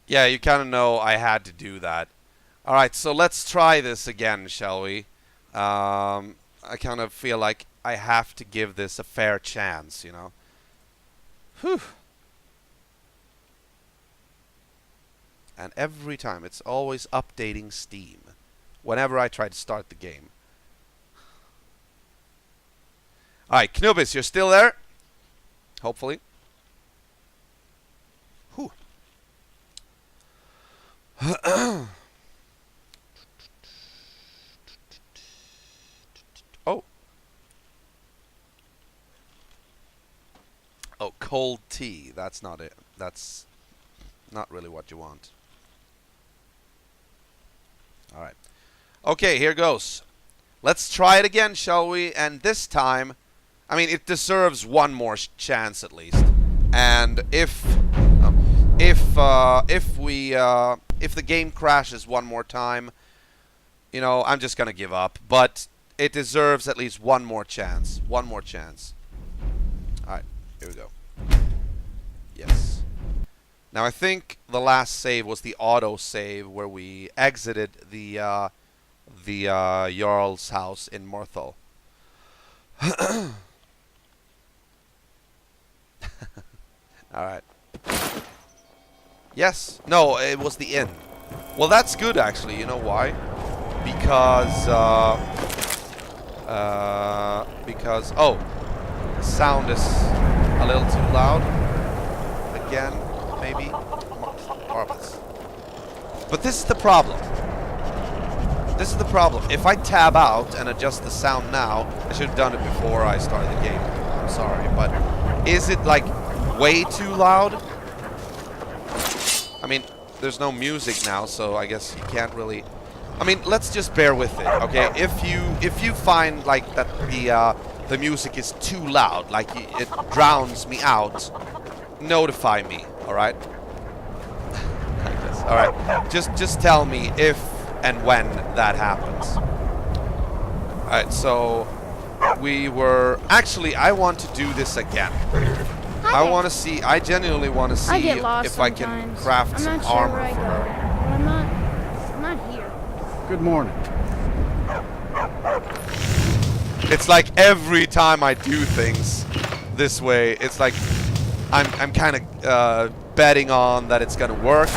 Yeah, you kind of know I had to do that. Alright, so let's try this again, shall we? I kind of feel like I have to give this a fair chance, you know? Whew. And every time, it's always updating Steam. Whenever I try to start the game. Alright, Knubis, you're still there? Hopefully. Whew. Oh. Oh, cold tea. That's not it. That's not really what you want. Alright. Okay, here goes. Let's try it again, shall we? And this time, I mean, it deserves one more chance at least. And if the game crashes one more time, you know, I'm just gonna give up. But it deserves at least one more chance. One more chance. Alright, here we go. Yes. Now I think the last save was the auto save where we exited the Jarl's house in Morthal. Alright. Yes. No, it was the inn. Well, that's good actually. You know why? Because oh, the sound is a little too loud. Again, maybe. Marvelous. But this is the problem. This is the problem. If I tab out and adjust the sound now, I should have done it before I started the game. I'm sorry, but is it like way too loud? I mean, there's no music now, so I guess you can't really. I mean, let's just bear with it, okay? If you find like that the music is too loud, like it drowns me out, notify me, all right? I guess. All right. Just tell me if and when that happens. All right. So we were actually. I want to do this again. I want to see. I genuinely want to see if I can craft some armor for her. I'm not here. Good morning. It's like every time I do things this way, it's like I'm kind of betting on that it's gonna work.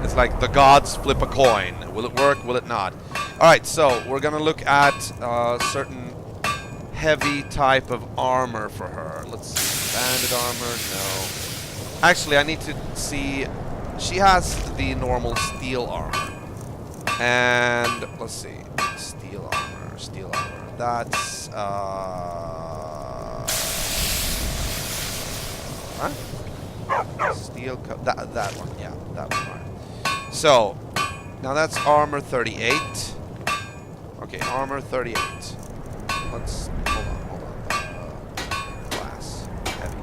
It's like the gods flip a coin. Will it work? Will it not? All right, so we're gonna look at certain heavy type of armor for her. Let's see, banded armor. No. Actually, I need to see. She has the normal steel armor, and let's see, steel armor, steel armor. That's what? Steel that one, yeah, that one. Right. So now that's armor 38. Okay, armor 38. Let's hold on. Glass, heavy.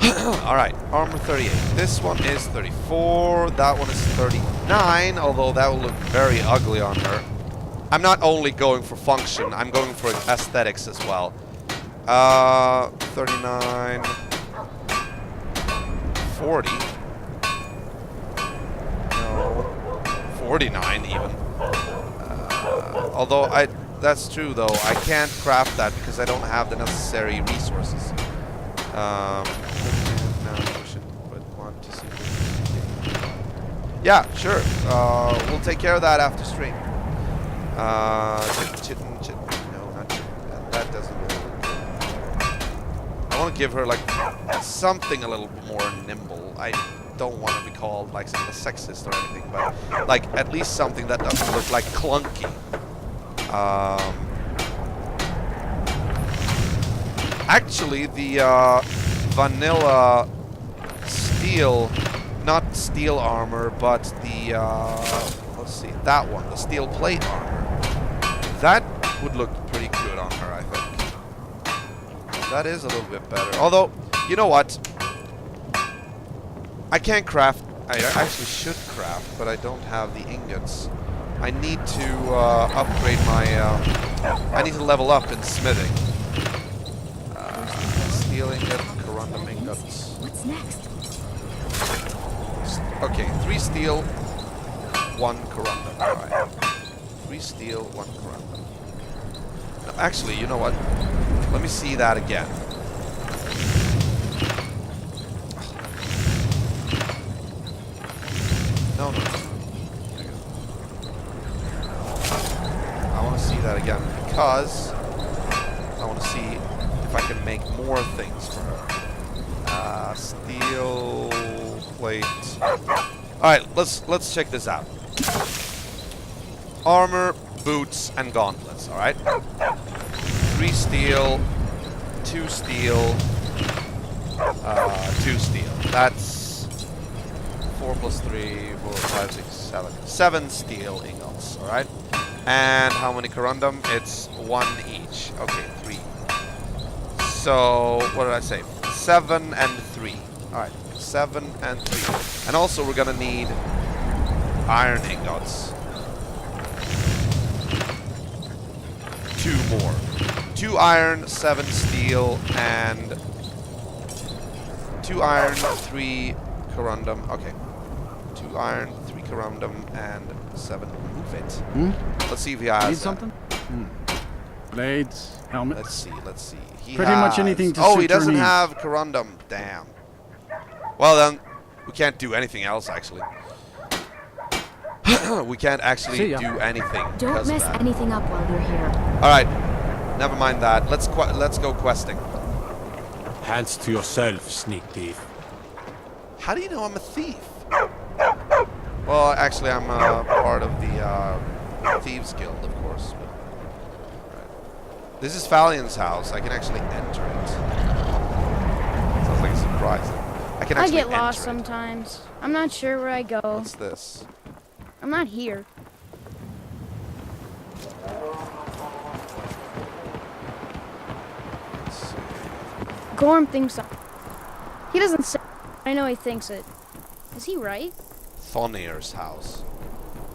No. All right, armor 38. This one is 34. That one is 39. Although that will look very ugly on her. I'm not only going for function. I'm going for aesthetics as well. 39, 40. No, 49 even. Although that's true though. I can't craft that because I don't have the necessary resources. No, we should want to see. Yeah, sure. We'll take care of that after stream. Chitin. No, not chitin. That doesn't really look good. I want to give her like something a little bit more nimble. I don't want to be called like something sexist or anything, but like at least something that doesn't look like clunky. Actually, the vanilla steel, not steel armor, but the let's see, that one, the steel plate armor. That would look pretty good on her, I think. That is a little bit better. Although, you know what? I can't craft. I actually should craft, but I don't have the ingots. I need to upgrade my. I need to level up in smithing. Steel ingot, corundum ingots. What's next? Okay, 3 steel, 1 corundum. Alright. 3 steel, 1 corundum. No, actually, you know what? Let me see that again. No, no. I want to see that again because I want to see if I can make more things for her. Steel plate. Alright, let's check this out. Armor, boots, and gauntlets, alright? 3 steel, 2 steel, 2 steel. That's 4 plus 3, 4, 5, 6, 7. 7 steel ingots, alright? And how many corundum? It's 1 each. Okay, 3. So, what did I say? 7 and 3. Alright, 7 and 3. And also we're gonna need iron ingots. 2 more. 2 iron, 7 steel, and 2 iron, 3 corundum. Okay. 2 iron, 3 corundum, and 7. Move it. Let's see if he has Need something? Blades, helmet. Let's see. He Pretty much anything to Oh, suit he your doesn't needs. have corundum. Damn. Well then, we can't do anything else actually. We can't actually See ya. do anything. Don't because of mess that. anything up while you're here. All right, never mind that. Let's go questing. Hands to yourself, sneak thief. How do you know I'm a thief? Well, actually, I'm part of the Thieves Guild, of course. But, right. This is Falion's house. I can actually enter it. Sounds like a surprise. I can I actually get lost enter it. sometimes. I'm not sure where I go. What's this? I'm not here. Let's see. Gorm thinks so. He doesn't say. I know he thinks it. Is he right? Thonir's house.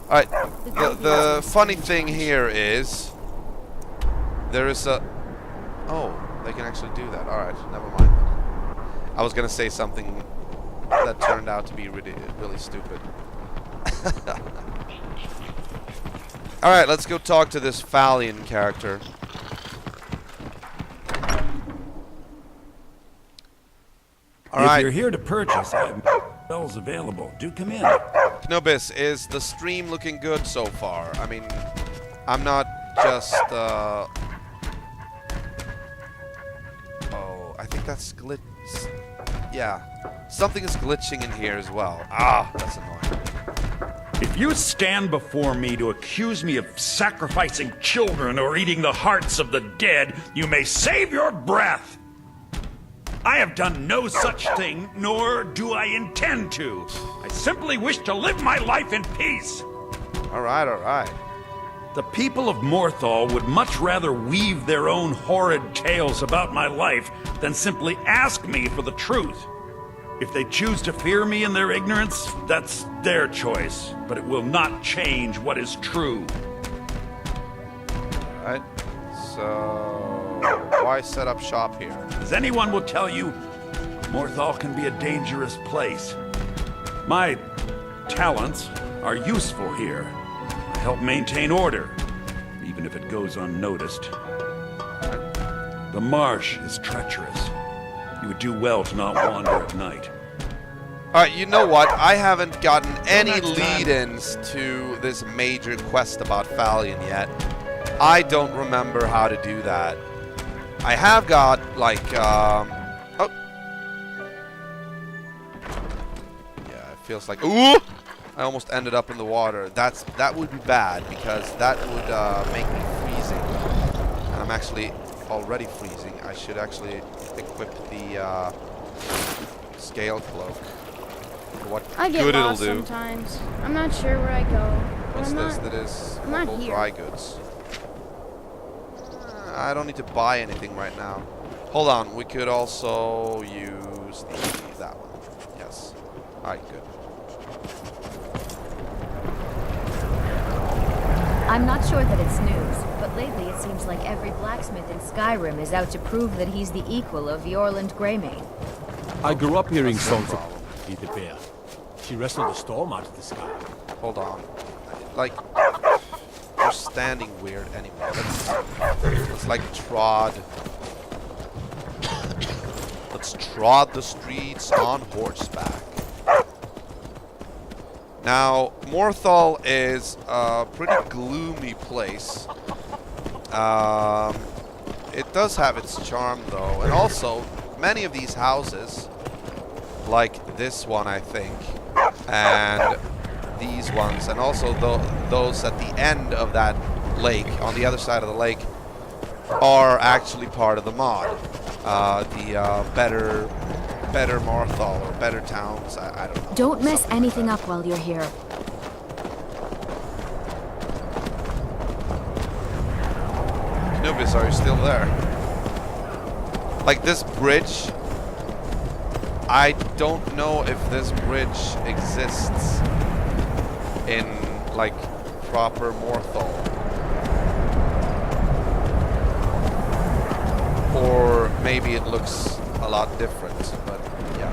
Alright, the funny thing here is there is a... Oh, they can actually do that. Alright, never mind then. I was gonna say something that turned out to be really stupid. Alright, let's go talk to this Falion character. If Alright. you're here to purchase, I have bells available. Do come in. Knobis, is the stream looking good so far? I mean, I'm not just, Oh, I think that's glitch. Yeah. Something is glitching in here as well. Ah, that's annoying. If you stand before me to accuse me of sacrificing children or eating the hearts of the dead, you may save your breath. I have done no such thing, nor do I intend to. I simply wish to live my life in peace. Alright, alright. The people of Morthal would much rather weave their own horrid tales about my life than simply ask me for the truth. If they choose to fear me in their ignorance, that's their choice, but it will not change what is true. Alright. So, why set up shop here? As anyone will tell you, Morthal can be a dangerous place. My talents are useful here. I help maintain order, even if it goes unnoticed. The marsh is treacherous. You would do well to not wander at night. Alright, you know what? I haven't gotten any lead-ins to this major quest about Falion yet. I don't remember how to do that. I have got, like, oh. Yeah, it feels like... Ooh! I almost ended up in the water. That would be bad, because that would make me freezing. And I'm actually already freezing. I should actually equip the scale cloak. For what I get good it'll lost do. sometimes. I'm not sure where I go. But What's I'm this? not, That is I'm not local here. dry goods. I don't need to buy anything right now. Hold on, we could also use that one. Yes. Alright, good. I'm not sure that it's news, but lately it seems like every blacksmith in Skyrim is out to prove that he's the equal of Yorland Greymane. I grew up hearing That's no songs of problem. Lady Bear. She wrestled the storm out of the sky. Hold on. Like, you're standing weird anyway. Let's like trod. Let's trod the streets on horseback. Now, Morthal is a pretty gloomy place. It does have its charm, though. And also, many of these houses, like this one, I think, and these ones, and also those at the end of that lake, on the other side of the lake, are actually part of the mod. The better Morthal, or better towns, I don't know. Don't mess Something anything like up while you're here. Nubis, are you still there? Like this bridge, I don't know if this bridge exists in like proper Morthal, or maybe it looks a lot different, but yeah.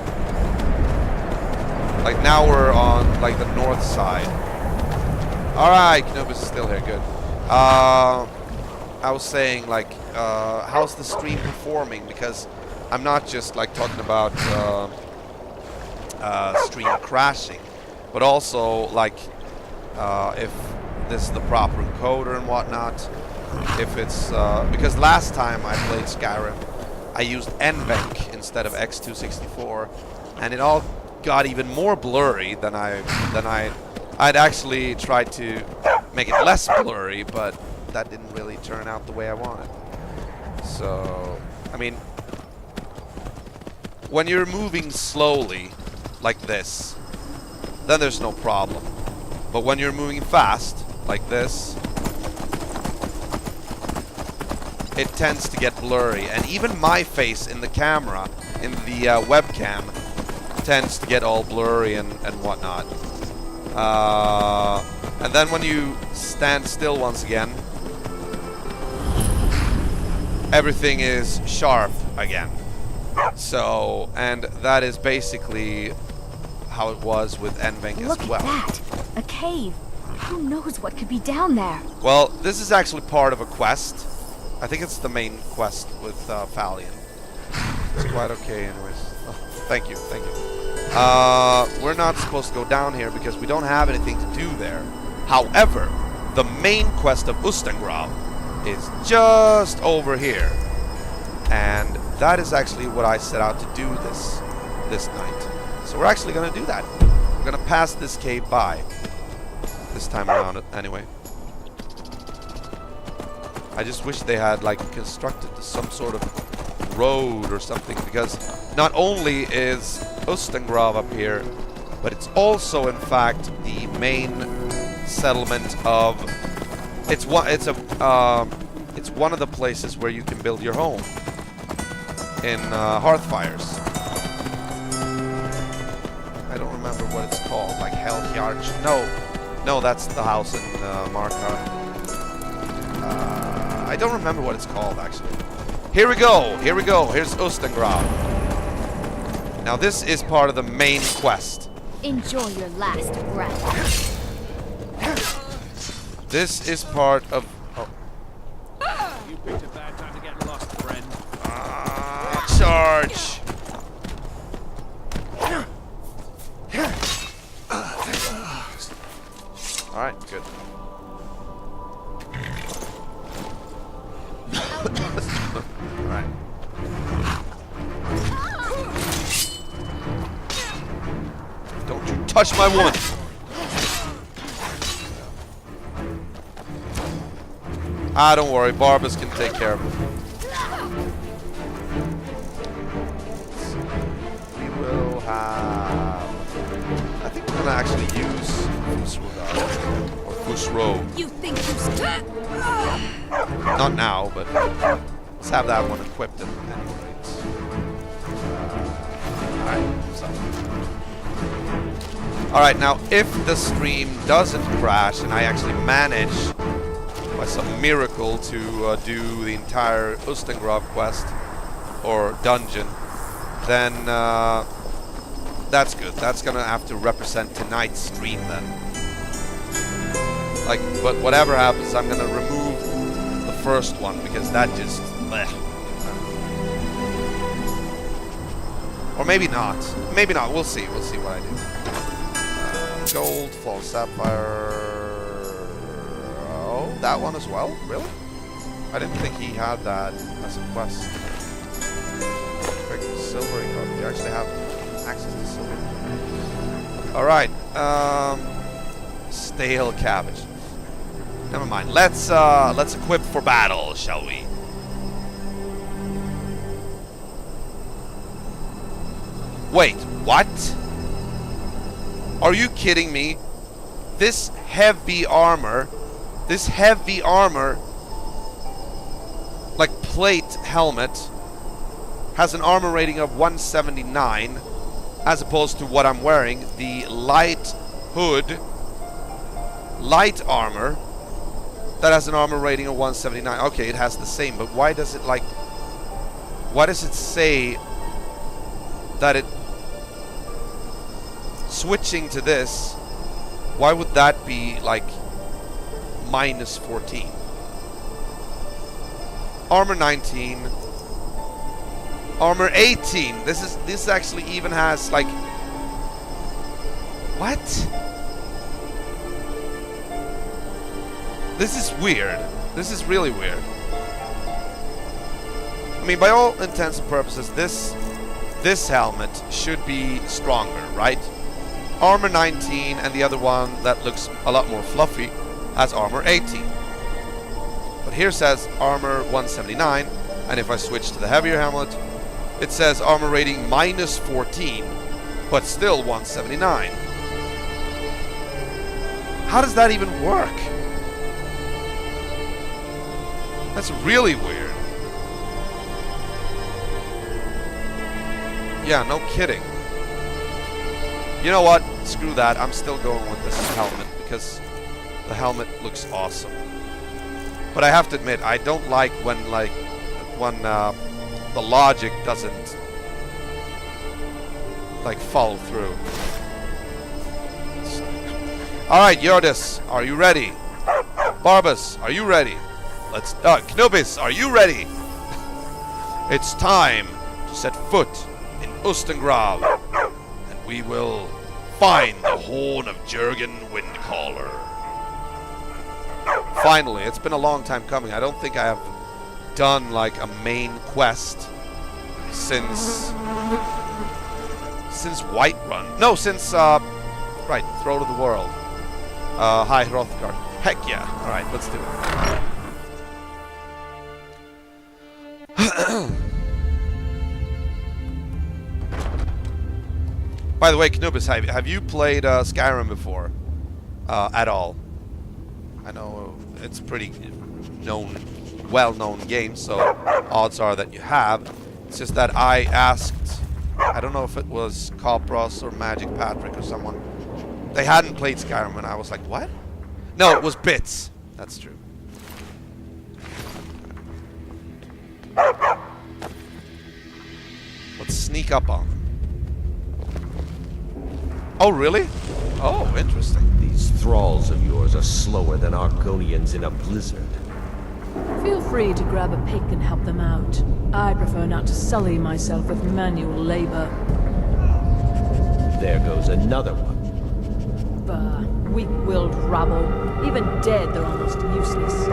Like now we're on like the north side. Alright, Knobus is still here, good. I was saying, like, how's the stream performing? Because I'm not just like talking about stream crashing, but also like if this is the proper encoder and whatnot. If it's because last time I played Skyrim, I used NVENC instead of X264, and it all got even more blurry than I'd actually tried to make it less blurry, but that didn't really turn out the way I wanted. So, I mean, when you're moving slowly, like this, then there's no problem. But when you're moving fast, like this, it tends to get blurry. And even my face in the camera, in the webcam, tends to get all blurry and whatnot. And then when you stand still once again, everything is sharp again. So, and that is basically how it was with NVENC Look as well. at that! A cave! Who knows what could be down there? Well, this is actually part of a quest. I think it's the main quest with Falion. It's quite okay anyways. Oh, thank you, thank you. We're not supposed to go down here because we don't have anything to do there. However, the main quest of Ustengrav is just over here. And that is actually what I set out to do this night. So we're actually going to do that. We're going to pass this cave by. This time around anyway. I just wish they had like constructed some sort of road or something, because not only is Ustengrav up here, but it's also in fact the main settlement of it's one of the places where you can build your home in Hearthfires. I don't remember what it's called, like Helgjarch. No, that's the house in Markarth. I don't remember what it's called, actually. Here we go. Here's Ustengrav. Now this is part of the main quest. Enjoy your last breath. This is part of... Oh. You picked a bad time to get lost, friend. Charge! Alright, good. Alright. Don't you touch my woman! Don't worry, Barbas can take care of it. We will have... I think we're gonna actually use Fusroda, or Fusro. You think you Not now, but let's have that one equipped at any rate. Alright, now if the stream doesn't crash and I actually manage by some miracle to do the entire Ustengrav quest or dungeon, then that's good. That's gonna have to represent tonight's stream then. Like, but whatever happens, I'm gonna remove the first one because that just... bleh. Or maybe not. Maybe not. We'll see. We'll see what I do. Gold, false sapphire. Oh, that one as well? Really? I didn't think he had that as a quest. Perfect silver. You actually have access to silver. Alright. Stale cabbage. Never mind. Let's equip for battle, shall we? Wait, what? Are you kidding me? This heavy armor, like plate helmet, has an armor rating of 179, as opposed to what I'm wearing, the light hood, light armor, that has an armor rating of 179. Okay, it has the same, but why does it like... why does it say that it... switching to this, why would that be like minus 14? Armor 19, armor 18. This actually even has like... what? This is weird. This is really weird. I mean, by all intents and purposes, this helmet should be stronger, right? Armor 19, and the other one that looks a lot more fluffy has armor 18. But here says armor 179, and if I switch to the heavier helmet, it says armor rating minus 14, but still 179. How does that even work? That's really weird. Yeah, no kidding. You know what? Screw that. I'm still going with this helmet because the helmet looks awesome. But I have to admit, I don't like when the logic doesn't like follow through. All right, Yordis, are you ready? Barbas, are you ready? Let's. Knubis, are you ready? It's time to set foot in Ustengrav, and we will find the horn of Jurgen Windcaller. Finally, it's been a long time coming. I don't think I have done like a main quest since Whiterun. No, since right, Throne of the World. Hi, Hrothgar. Heck yeah! All right, let's do it. By the way, Knubis, have you played Skyrim before? At all? I know it's pretty well-known game, so odds are that you have. It's just that I asked, I don't know if it was Copros or Magic Patrick or someone. They hadn't played Skyrim, and I was like, what? No, it was Bits. That's true. Let's sneak up on them. Oh, really? Oh, interesting. These thralls of yours are slower than Argonians in a blizzard. Feel free to grab a pick and help them out. I prefer not to sully myself with manual labor. There goes another one. Bah, weak-willed rabble. Even dead, they're almost useless.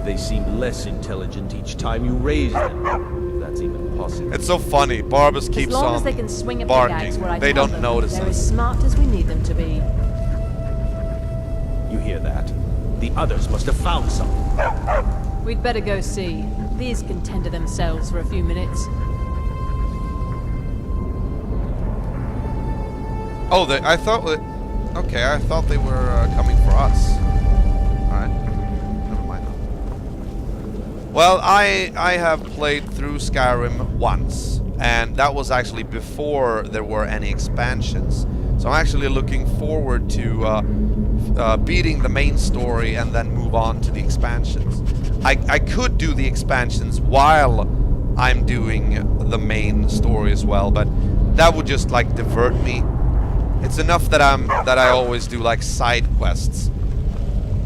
They seem less intelligent each time you raise them, if that's even possible. It's so funny. Barbas keeps as long on as they can swing a barking. pickaxe where I They tell don't them, notice they're us. as smart as we need them to be. You hear that? The others must have found something. We'd better go see. These can tend to themselves for a few minutes. Oh, I thought that... okay, I thought they were coming for us. Alright. Never mind. Well, I have played through Skyrim once, and that was actually before there were any expansions. So I'm actually looking forward to beating the main story and then move on to the expansions. I could do the expansions while I'm doing the main story as well, but that would just like divert me. It's enough that I always do like side quests.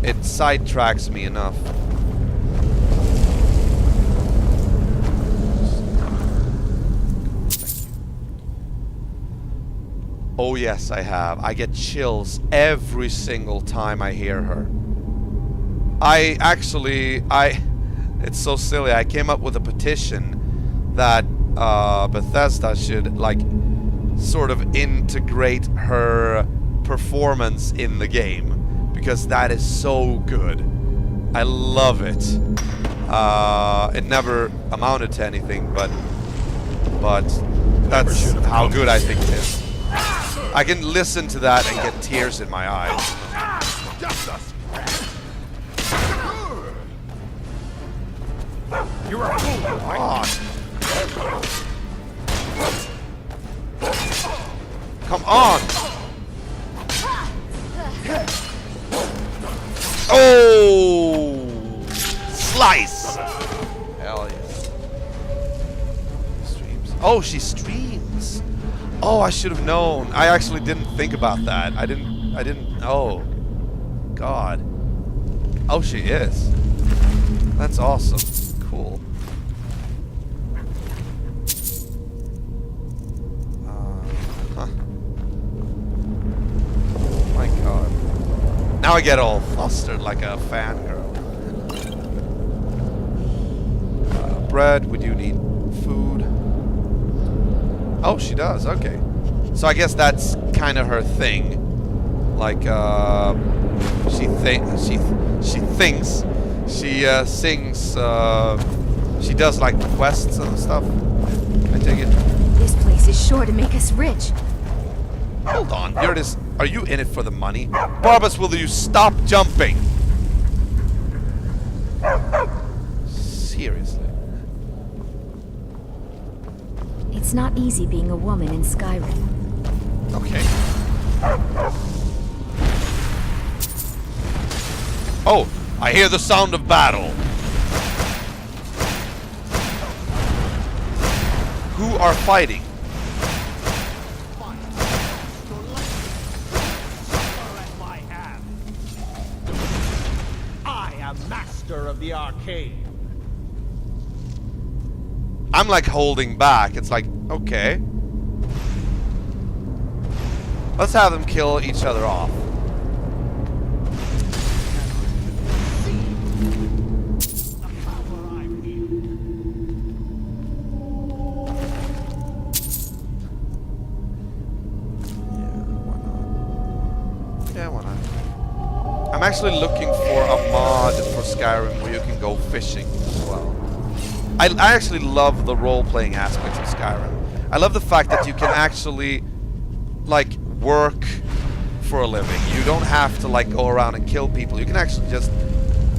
It sidetracks me enough. Oh yes, I have. I get chills every single time I hear her. It's so silly. I came up with a petition that Bethesda should like sort of integrate her performance in the game, because that is so good. I love it. It never amounted to anything, but that's how good I think it is. I can listen to that and get tears in my eyes. You're a fool! Come on. Come on! Oh! Slice! Hell yeah. Streams. Oh, she streams. Oh, I should have known. I actually didn't think about that. I didn't. Oh. God. Oh, she is. That's awesome. Cool. Huh. My God. Now I get all flustered like a fangirl. Bread. We do need food. Oh, she does. Okay. So I guess that's kind of her thing. Like, she thinks. She sings. She does like quests and stuff. I take it. This place is sure to make us rich. Hold on. You're this. Are you in it for the money? Barbas, will you stop jumping? Seriously. It's not easy being a woman in Skyrim. Okay. Oh, I hear the sound of battle. Who are fighting? I am master of the arcane. I'm like holding back. It's like, okay. Let's have them kill each other off. I'm actually looking for a mod for Skyrim where you can go fishing as well. I actually love the role-playing aspects of Skyrim. I love the fact that you can actually, like, work for a living. You don't have to, like, go around and kill people. You can actually just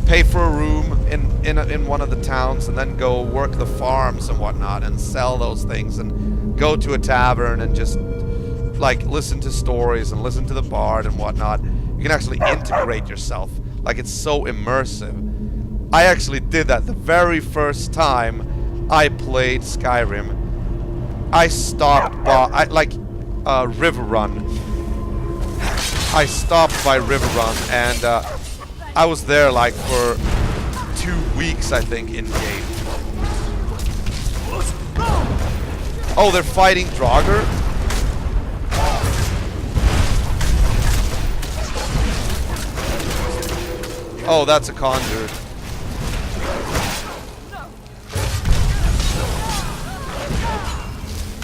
pay for a room in one of the towns and then go work the farms and whatnot and sell those things and go to a tavern and just, like, listen to stories and listen to the bard and whatnot. You can actually integrate yourself. Like, it's so immersive. I actually did that the very first time I played Skyrim. I stopped by, River Run. I stopped by River Run and I was there like for 2 weeks, I think, in game. Oh, they're fighting Draugr? Oh, that's a conjured.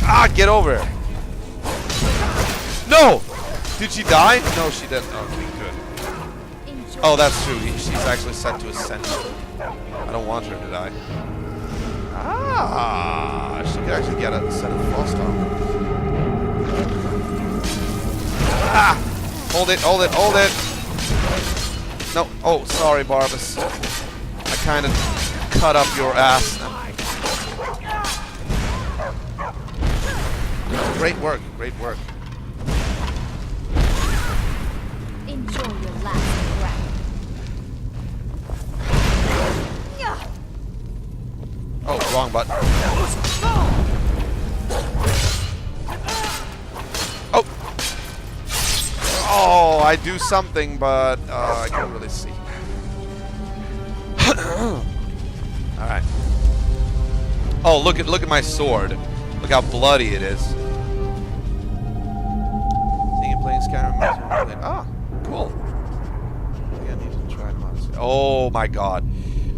Ah, get over here. No! Did she die? No, she didn't. Okay, good. Oh, that's true. She's actually set to Ascension. I don't want her to die. Ah, she could actually get a set of Frost armor. Ah! Hold it, hold it, hold it! No, oh, sorry, Barbas. I kind of cut up your ass. Great work, great work. Enjoy your last breath. wrong button. Oh! Oh, I do something, but I can't really see. Alright. Oh, look at my sword. Look how bloody it is. Seeing you playing Skyrim. Ah, cool. I think I need to try mods. Oh my god.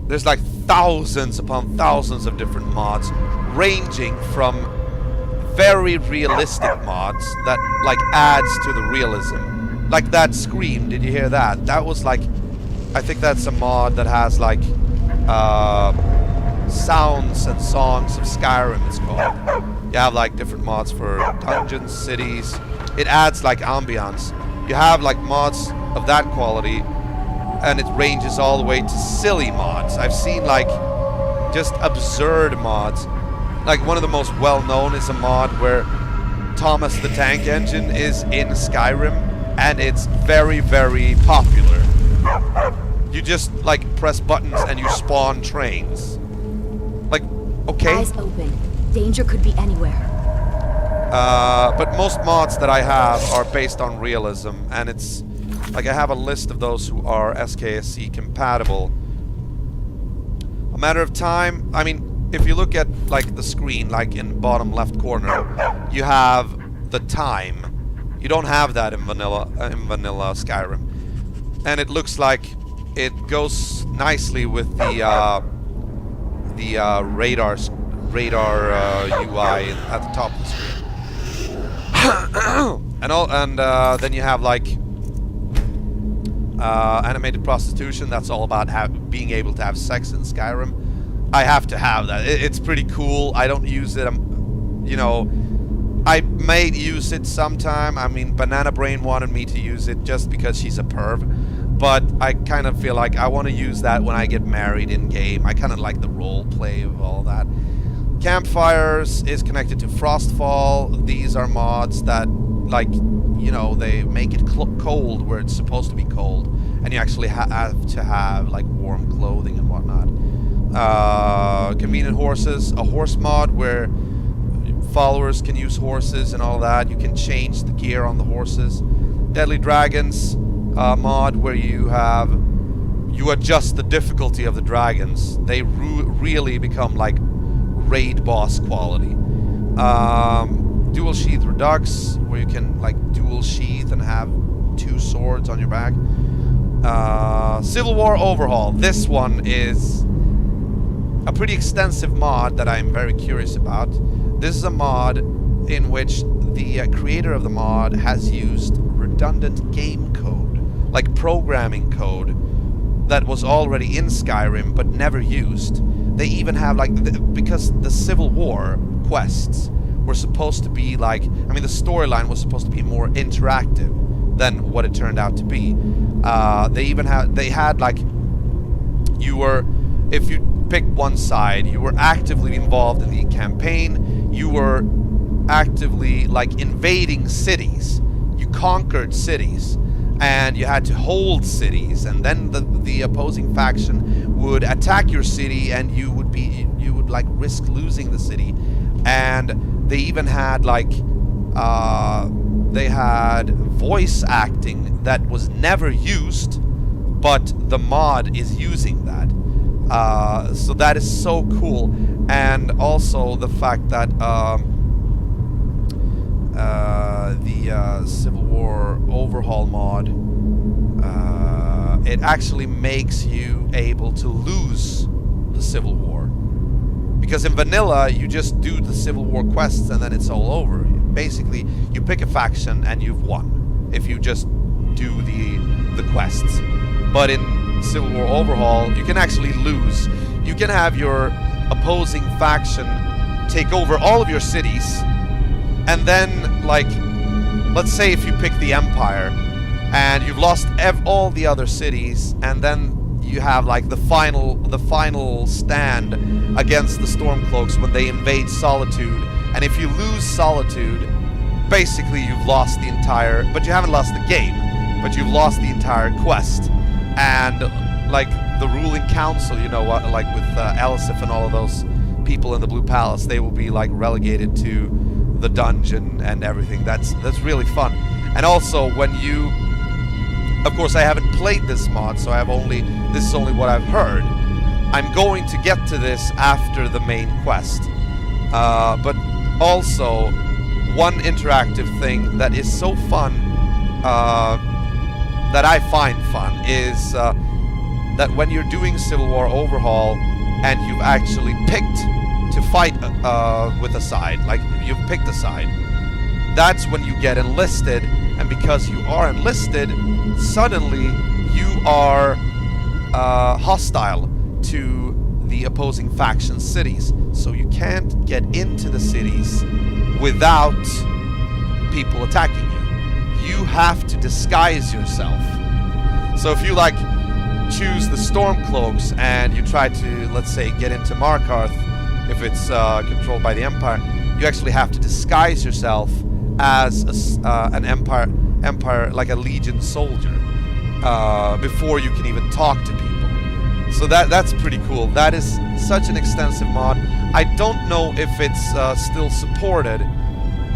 There's like thousands upon thousands of different mods, ranging from very realistic mods that like adds to the realism. Like that scream, did you hear that? That was like, I think that's a mod that has like sounds and songs of Skyrim, it's called. You have like different mods for dungeons, cities. It adds like ambiance. You have like mods of that quality, and it ranges all the way to silly mods. I've seen like just absurd mods. Like one of the most well-known is a mod where Thomas the Tank Engine is in Skyrim, and it's very, very popular. You just like press buttons and you spawn trains. Like, okay. Eyes open. Danger could be anywhere. But most mods that I have are based on realism, and it's like I have a list of those who are SKSC compatible. A matter of time. I mean, if you look at like the screen, like in bottom left corner, you have the time. You don't have that in vanilla Skyrim, and it looks like it goes nicely with the radar UI at the top of the screen. and then you have like animated prostitution. That's all about being able to have sex in Skyrim. I have to have that. It's pretty cool. I don't use it. You know, I may use it sometime. I mean, Banana Brain wanted me to use it just because she's a perv. But I kind of feel like I want to use that when I get married in game. I kind of like the role play of all that. Campfires is connected to Frostfall. These are mods that, like, you know, they make it cold where it's supposed to be cold, and you actually have to have like warm clothing and whatnot. Convenient horses, a horse mod where followers can use horses and all that. You can change the gear on the horses. Deadly Dragons mod where you adjust the difficulty of the dragons. They really become like raid boss quality. Dual Sheath Redux, where you can like dual sheath and have 2 swords on your back. Civil War Overhaul. This one is a pretty extensive mod that I'm very curious about. This is a mod in which the creator of the mod has used redundant game code, like programming code that was already in Skyrim but never used. They even have like, because the Civil War quests were supposed to be like, I mean the storyline was supposed to be more interactive than what it turned out to be. They had like, if you picked one side, you were actively involved in the campaign, you were actively like invading cities, you conquered cities, and you had to hold cities, and then the opposing faction would attack your city, and you would like risk losing the city. And they even had like they had voice acting that was never used, but the mod is using that. So that is so cool. And also the fact that the Civil War Overhaul mod, it actually makes you able to lose the Civil War. Because in vanilla, you just do the Civil War quests and then it's all over. Basically, you pick a faction and you've won if you just do the quests. But in Civil War Overhaul, you can actually lose. You can have your opposing faction take over all of your cities, and then, like, let's say if you pick the Empire and you've lost all the other cities, and then you have like the final stand against the Stormcloaks when they invade Solitude. And if you lose Solitude, basically you've lost the entire, but you haven't lost the game, but you've lost the entire quest. And like the ruling council, you know what, like with Elisif and all of those people in the Blue Palace, they will be like relegated to the dungeon and everything. That's really fun. And also when you, of course I haven't played this mod, so this is only what I've heard. I'm going to get to this after the main quest. But also one interactive thing that is so fun, that I find fun, is that when you're doing Civil War Overhaul and you've actually picked to fight with a side, like you've picked a side, that's when you get enlisted, and because you are enlisted, suddenly you are hostile to the opposing faction cities, so you can't get into the cities without people attacking you. You have to disguise yourself. So if you like choose the Stormcloaks and you try to, let's say, get into Markarth, if it's controlled by the Empire, you actually have to disguise yourself as an Empire, like a Legion soldier, before you can even talk to people. So that's pretty cool. That is such an extensive mod. I don't know if it's still supported,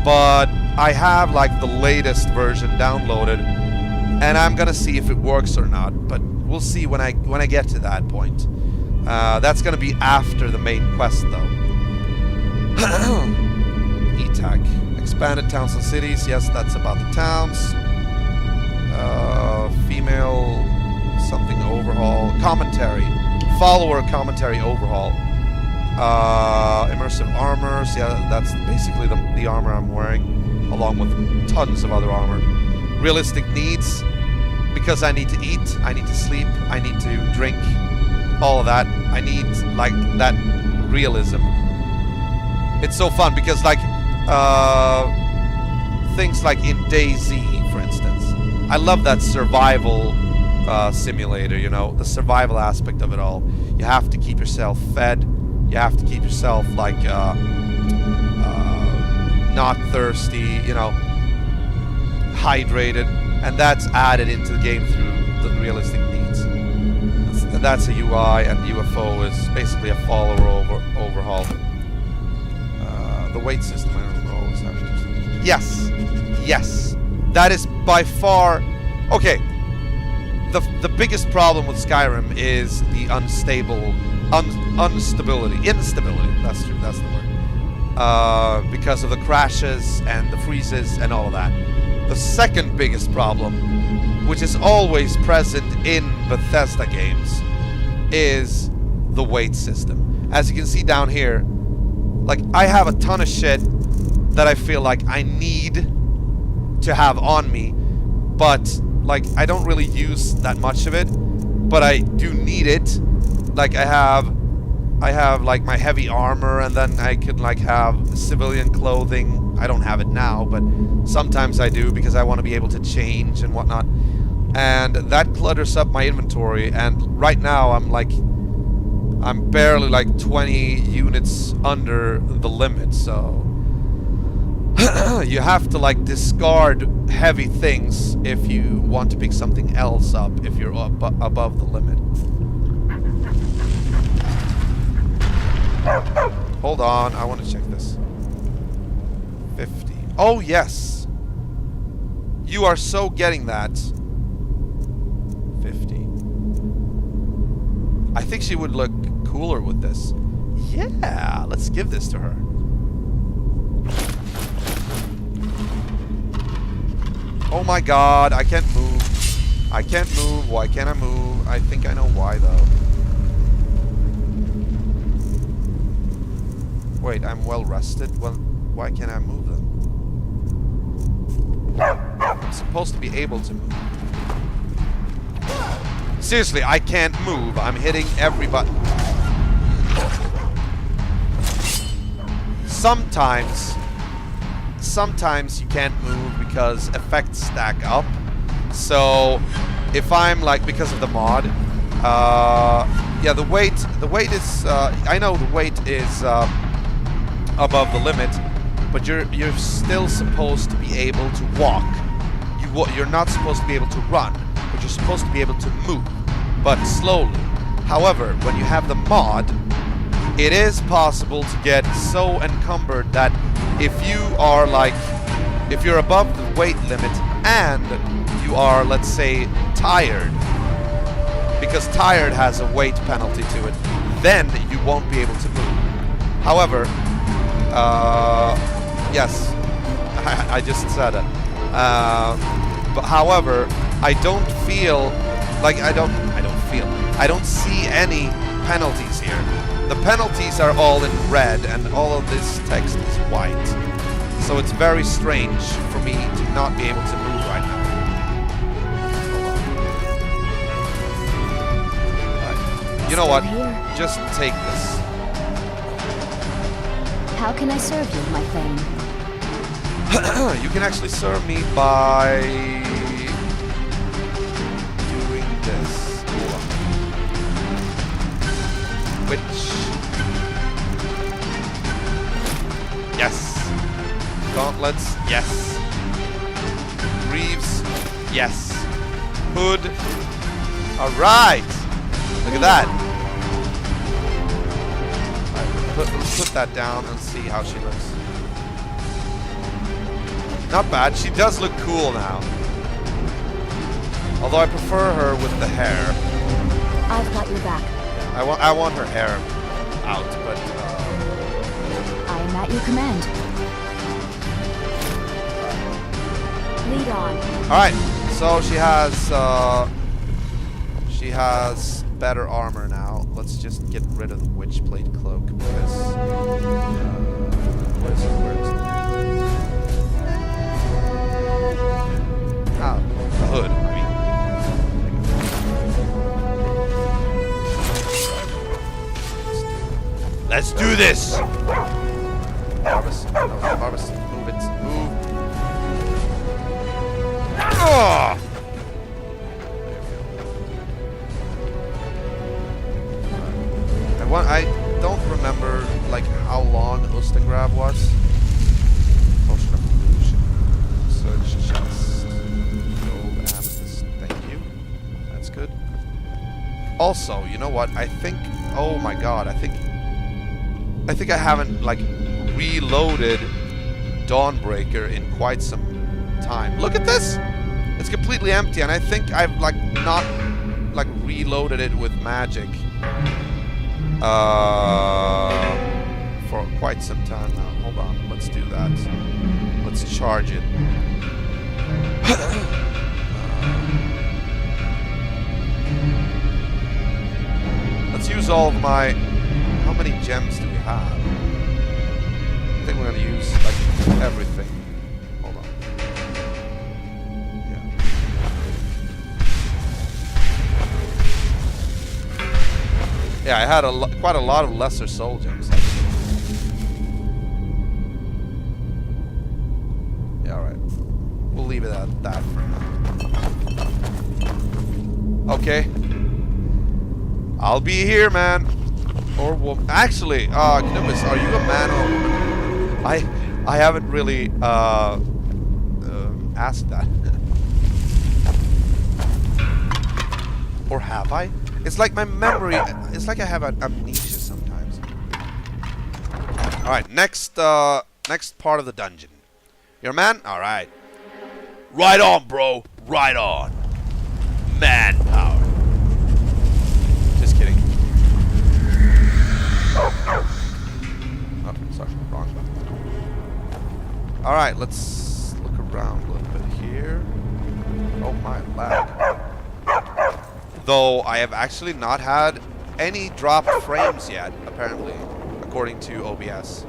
but I have like the latest version downloaded, and I'm gonna see if it works or not. But we'll see when I get to that point. That's gonna be after the main quest, though. ETAC. Expanded towns and cities. Yes, that's about the towns. Female something overhaul. Commentary. Follower commentary overhaul. Immersive armors. Yeah, that's basically the armor I'm wearing, along with tons of other armor. Realistic needs. Because I need to eat, I need to sleep, I need to drink, all of that. I need, like, that realism. It's so fun because, like, things like in DayZ, for instance. I love that survival simulator, you know, the survival aspect of it all. You have to keep yourself fed. You have to keep yourself, like, not thirsty, you know, hydrated. And that's added into the game through the realistic needs. That's a UI, and UFO is basically a follower overhaul. The weight system, I don't know. Is that yes, yes, that is by far okay. The biggest problem with Skyrim is the instability. That's true. That's the word. Because of the crashes and the freezes and all of that. The second biggest problem, which is always present in Bethesda games, is the weight system. As you can see down here, like, I have a ton of shit that I feel like I need to have on me, but, like, I don't really use that much of it, but I do need it. Like, I have like my heavy armor, and then I could like have civilian clothing. I don't have it now, but sometimes I do because I want to be able to change and whatnot. And that clutters up my inventory, and right now I'm barely like 20 units under the limit, so you have to like discard heavy things if you want to pick something else up if you're above the limit. Hold on, I want to check this. 50. Oh, yes. You are so getting that. 50. I think she would look cooler with this. Yeah, let's give this to her. Oh my god, I can't move. I can't move. Why can't I move? I think I know why, though. Wait, I'm well rested. Well, why can't I move them? I'm supposed to be able to move. Seriously, I can't move. I'm hitting every button. Sometimes you can't move because effects stack up. So if I'm like, because of the mod, yeah, the weight is, I know the weight is above the limit, but you're still supposed to be able to walk. You're not supposed to be able to run, but you're supposed to be able to move, but slowly. However, when you have the mod, it is possible to get so encumbered that if you are like, if you're above the weight limit and you are, let's say, tired, because tired has a weight penalty to it, then you won't be able to move. However, yes, I just said it. But however, I don't feel like I don't see any penalties here. The penalties are all in red and all of this text is white. So it's very strange for me to not be able to move right now. You know what? Just take this. How can I serve you, my thane? You can actually serve me by doing this. Which... Yes. Gauntlets, yes. Greaves, yes. Hood. Alright! Look at that. Right, let's put that down and see how she looks. Not bad. She does look cool now. Although I prefer her with the hair. I've got your back. I want her hair out, but I am at your command. Lead on. Alright, so she has better armor now. Let's just get rid of the Witchblade cloak because where is it? Ah, the hood, I mean. Let's do this! Harvest, no, harvest, move it, move. Oh! I don't remember like how long Ustengrab was. Potion of illusion. Search chest. Gold amethyst. Thank you. That's good. Also, you know what? I think. Oh my god! I think I haven't like reloaded Dawnbreaker in quite some time. Look at this! It's completely empty, and I think I've like not like reloaded it with magic. For quite some time now. Hold on, let's do that. Let's charge it. Let's use all of my... How many gems do we have? I think we're gonna use like everything. Hold on. Yeah, I had quite a lot of lesser soul gems. Yeah, alright. We'll leave it at that for now. Okay. I'll be here, man. Or woman. Actually, Knubis, are you a man or a woman? I haven't really asked that. Or have I? It's like my memory, it's like I have an amnesia sometimes. Alright, next part of the dungeon. You're a man? Alright. Right on, bro. Right on. Manpower. Just kidding. Oh, sorry. Wrong button. Alright, let's look around a little bit here. Oh my lag. Though I have actually not had any dropped frames yet, apparently, according to OBS.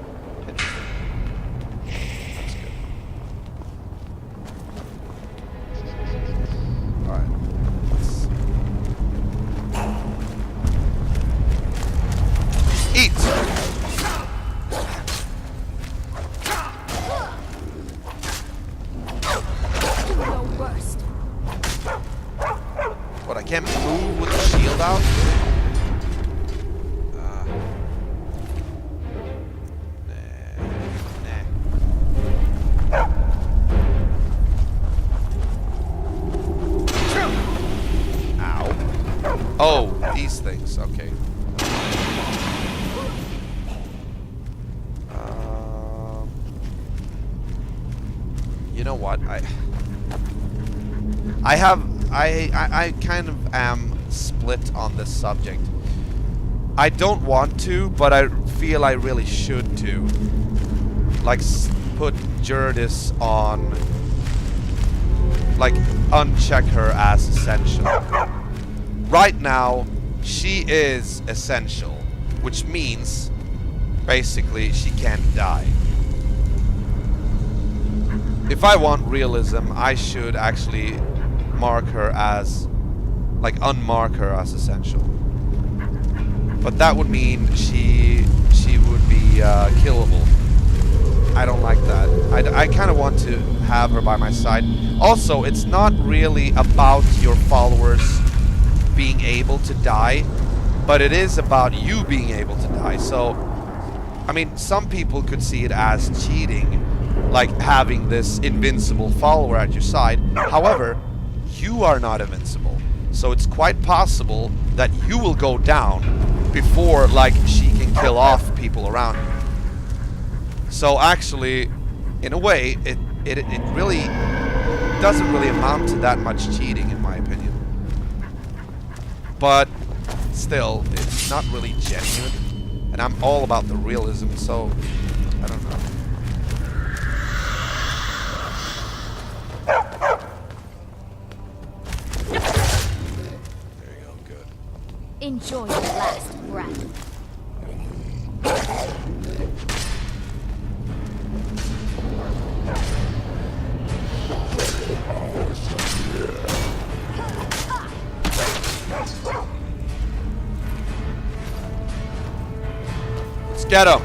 Interesting. That's good. Alright. Let's eat! No worst. What, I can't move with the shield out? Ow. Oh, these things, okay. I kind of am split on this subject. I don't want to, but I feel I really should too. Like, put Jurdis on, like, uncheck her as essential. Right now, she is essential, which means, basically, she can't die. If I want realism, I should actually mark her as, like, unmark her as essential. But that would mean she would be killable. I don't like that. I kind of want to have her by my side. Also, it's not really about your followers being able to die, but it is about you being able to die. So, I mean, some people could see it as cheating, like having this invincible follower at your side. However, you are not invincible. So it's quite possible that you will go down before, like, she can kill off people around you. So actually, in a way, it really doesn't really amount to that much cheating, in my opinion. But still, it's not really genuine, and I'm all about the realism, so I don't know. There you go, good. Enjoy your last breath. Let's get him.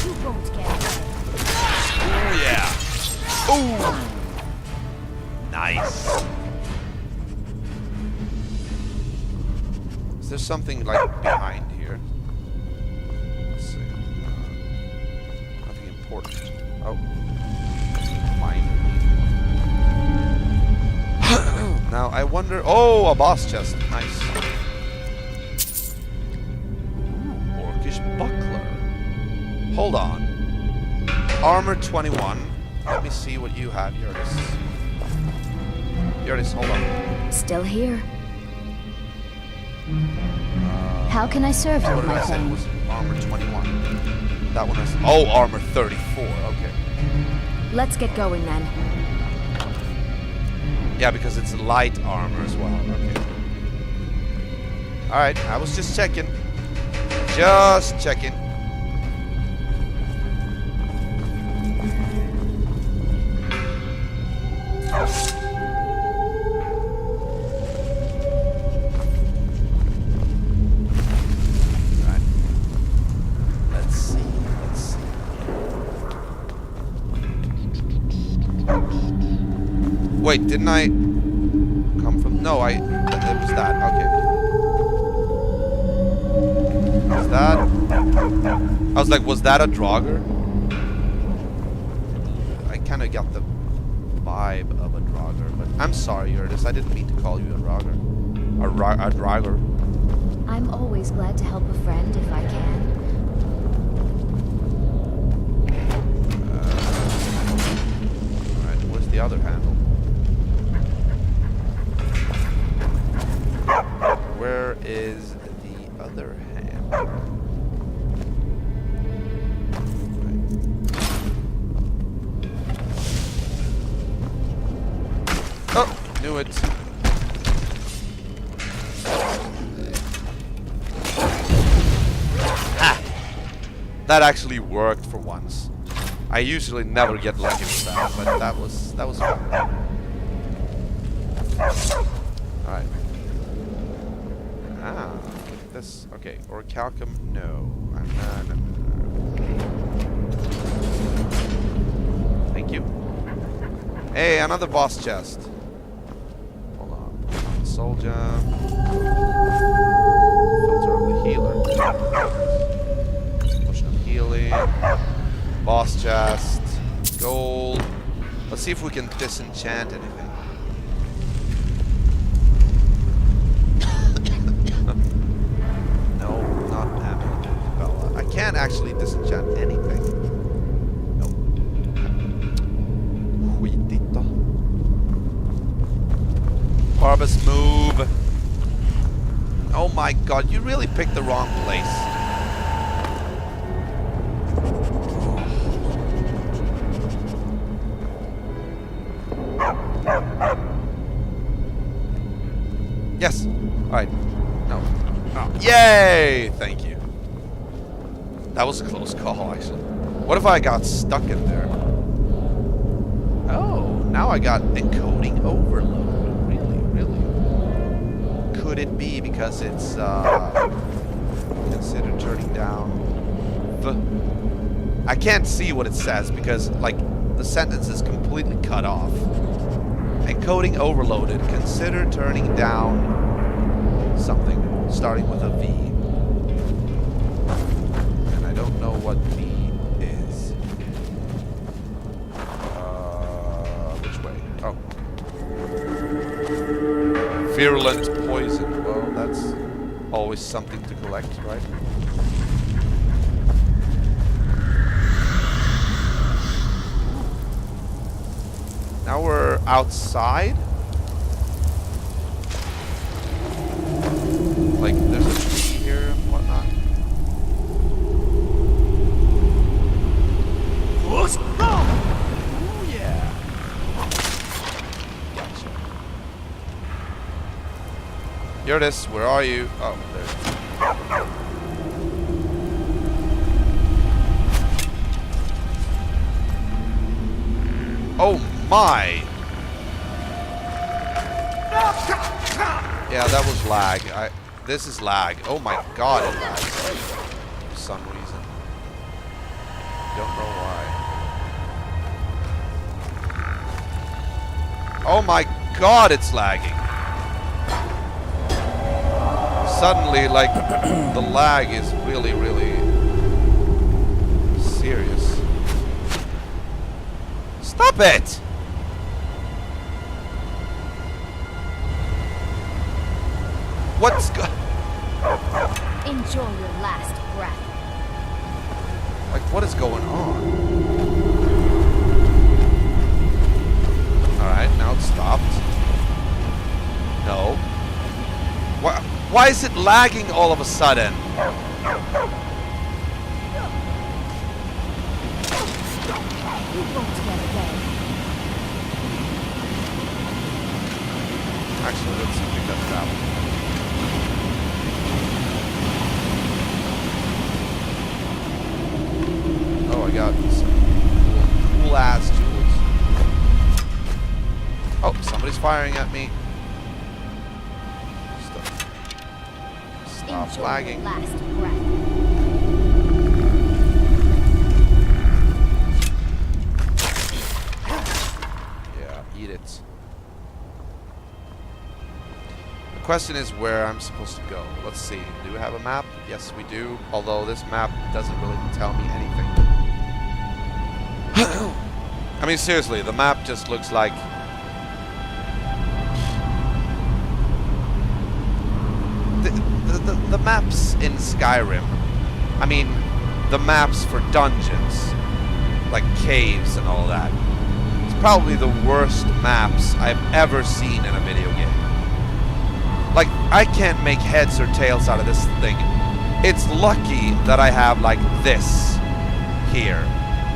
You won't get away. Oh yeah. Ooh. Nice. Is there something like behind here? Let's see. Nothing important. Oh. Mine. Now I wonder. Oh, a boss chest. Nice. Ooh, Orcish buckler. Hold on. Armor 21. Let me see what you have, Jurdis. Jurdis, hold on. Still here. How can I serve you, What did my I say friend? was armor 21? That one is. Oh, armor 34. Okay. Let's get going then. Yeah, because it's light armor as well. Okay. Alright, I was just checking. Just checking. Right. Let's see. Let's see. Wait, didn't I come from? No, it was that. Okay. Was that? I was like, was that a Draugr? I kind of got the vibe of a Draugr, but I'm sorry, Jurdis. I didn't mean to call you a Draugr. A Draugr. I'm always glad to help a friend if I can. Alright, where's the other handle? Where is the other hand? Right. Oh, knew it. Ah, that actually worked for once. I usually never get lucky with that, but that was fun. All right. Ah, this. Okay, Orichalcum, no. No. Thank you. Hey, another boss chest. Hold on. Soul gem. Filter of the healer. Potion of healing. Boss chest. Gold. Let's see if we can disenchant anything. No, not ammo. Bella. I can't actually disenchant anything. Nope. Barbas, move. Oh my god, you really picked the wrong place. Yes. Alright. No. Oh. Yay! Thank you. That was a close call, actually. What if I got stuck in there? Oh, now I got encoding overload. Really? Could it be because it's, consider turning down I can't see what it says because, like, the sentence is completely cut off. Encoding overloaded. Consider turning down something starting with a V. And I don't know what V is. Which way? Oh. Virulent poison. Well, that's always something to collect, right? Now we're outside. Like, there's a tree here and whatnot. Oh, yeah. Gotcha. Here it is. Where are you? Oh, there. Oh my! Yeah, that was lag. This is lag. Oh my god, it lags for some reason. Don't know why. Oh my god, it's lagging. Suddenly, like, the lag is really, really serious. Stop it! What's Enjoy your last breath. like, what is going on? Alright, now it's stopped. No. Why is it lagging all of a sudden? We won't get away. Actually, let's pick that up. Oh, I got some cool ass tools. Oh, somebody's firing at me. Stop Enjoy lagging. your last breath. Yeah, eat it. The question is where I'm supposed to go. Let's see. Do we have a map? Yes, we do. Although this map doesn't really tell me anything. I mean, seriously, the map just looks like... The maps in Skyrim. I mean, the maps for dungeons. Like caves and all that. It's probably the worst maps I've ever seen in a video game. Like, I can't make heads or tails out of this thing. It's lucky that I have, like, this here.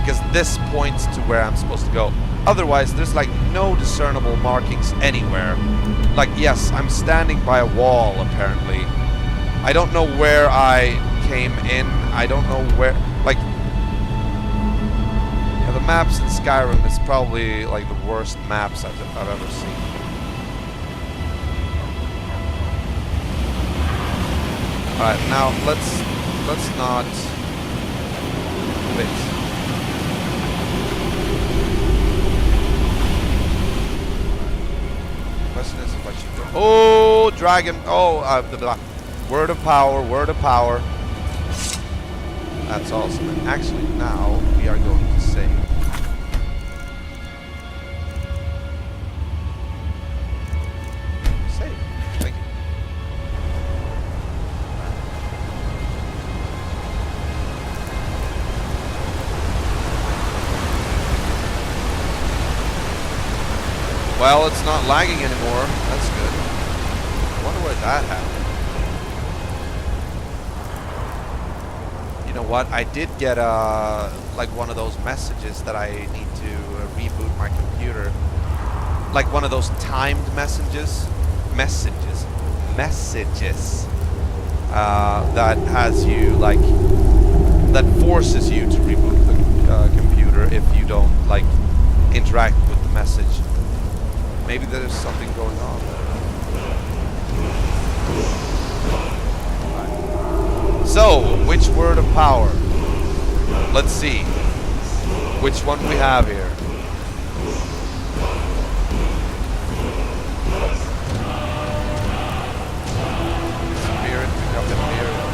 Because this points to where I'm supposed to go. Otherwise, there's, like, no discernible markings anywhere. Like, yes, I'm standing by a wall, apparently. I don't know where I came in. I don't know where... Like... Yeah, the maps in Skyrim is probably, like, the worst maps I've ever seen. Alright, now let's not wait. Question is if I should go. Oh, dragon! Oh, the word of power, word of power. That's awesome. And actually, now we are going to save. Save. Thank you. Well, it's not lagging anymore. That's good. did that happen? You know what? I did get like one of those messages that I need to reboot my computer. Like one of those timed messages. That has you like, that forces you to reboot the computer if you don't like interact with the message. Maybe there's something going on there. So, which word of power? Let's see. Which one we have here? Spirit, pick up Imperial.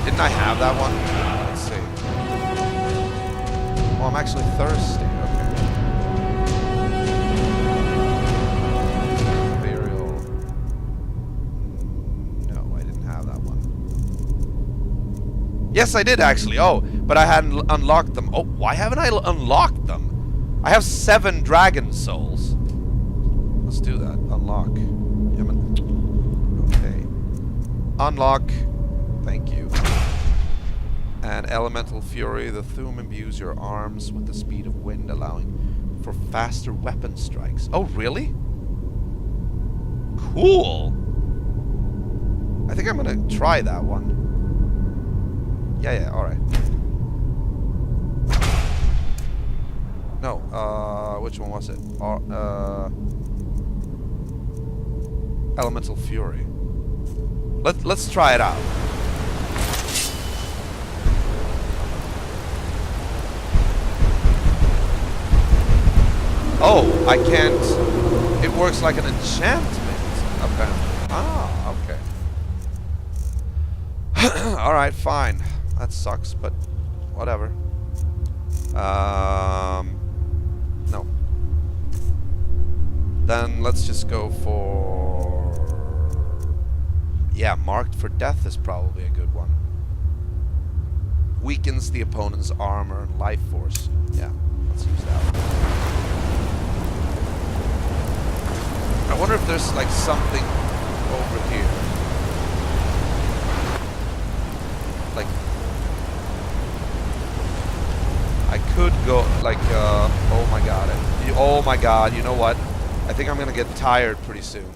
Didn't I have that one? Let's see. Oh, I'm actually thirsty. Yes, I did actually. Oh, but I hadn't unlocked them. Oh, why haven't I unlocked them? I have 7 dragon souls. Let's do that. Unlock. Okay. Unlock. Thank you. And Elemental Fury. The Thume imbues your arms with the speed of wind, allowing for faster weapon strikes. Oh, really? Cool. I think I'm gonna try that one. Yeah, alright. No, which one was it? Elemental Fury. Let's try it out. Oh, I can't. It works like an enchantment, apparently. Ah, okay. Alright, fine. That sucks, but whatever. No. Then let's just go for... Yeah, Marked for Death is probably a good one. Weakens the opponent's armor and life force. Yeah, let's use that one. I wonder if there's like something over here. Like... I could go, like, oh my god. Oh my god, you know what? I think I'm gonna get tired pretty soon.